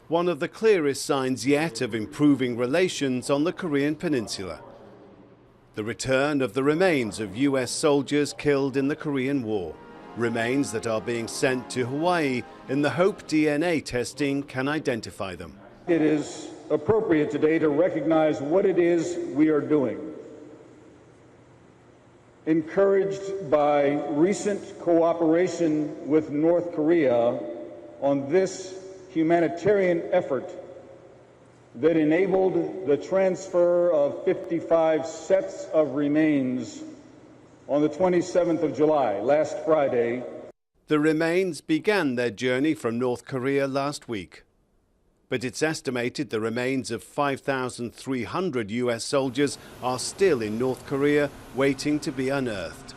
one of the clearest signs yet of improving relations on the Korean peninsula. The return of the remains of US soldiers killed in the Korean War. Remains that are being sent to Hawaii in the hope DNA testing can identify them. It is appropriate today to recognize what it is we are doing. Encouraged by recent cooperation with North Korea on this humanitarian effort that enabled the transfer of 55 sets of remains on the 27th of July, last Friday. The remains began their journey from North Korea last week. But it's estimated the remains of 5,300 US soldiers are still in North Korea waiting to be unearthed.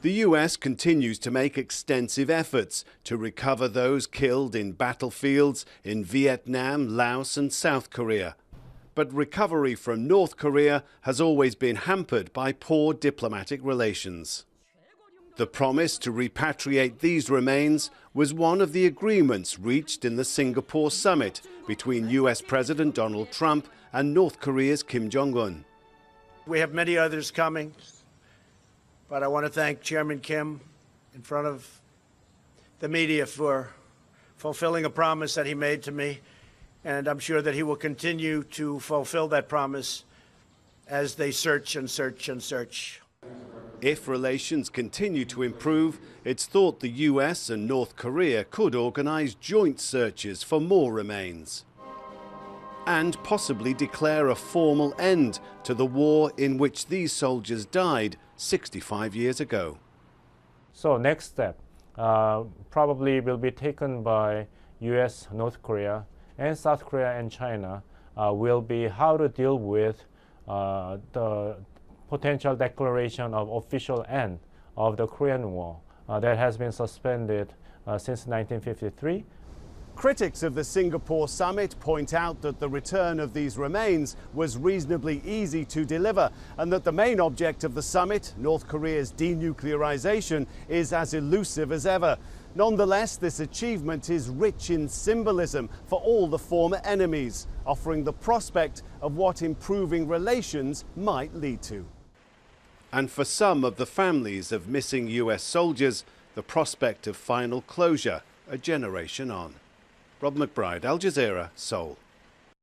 The US continues to make extensive efforts to recover those killed in battlefields in Vietnam, Laos and South Korea. But recovery from North Korea has always been hampered by poor diplomatic relations. The promise to repatriate these remains was one of the agreements reached in the Singapore summit between US President Donald Trump and North Korea's Kim Jong-un. We have many others coming, but I want to thank Chairman Kim in front of the media for fulfilling a promise that he made to me, and I'm sure that he will continue to fulfill that promise as they search and search and search. If relations continue to improve, it's thought the US and North Korea could organize joint searches for more remains and possibly declare a formal end to the war in which these soldiers died 65 years ago. So next step probably will be taken by US, North Korea, and South Korea and China will be how to deal with the potential declaration of official end of the Korean War that has been suspended since 1953. Critics of the Singapore summit point out that the return of these remains was reasonably easy to deliver and that the main object of the summit, North Korea's denuclearization, is as elusive as ever. Nonetheless, this achievement is rich in symbolism for all the former enemies, offering the prospect of what improving relations might lead to. And for some of the families of missing US soldiers, the prospect of final closure a generation on. Rob McBride, Al Jazeera, Seoul.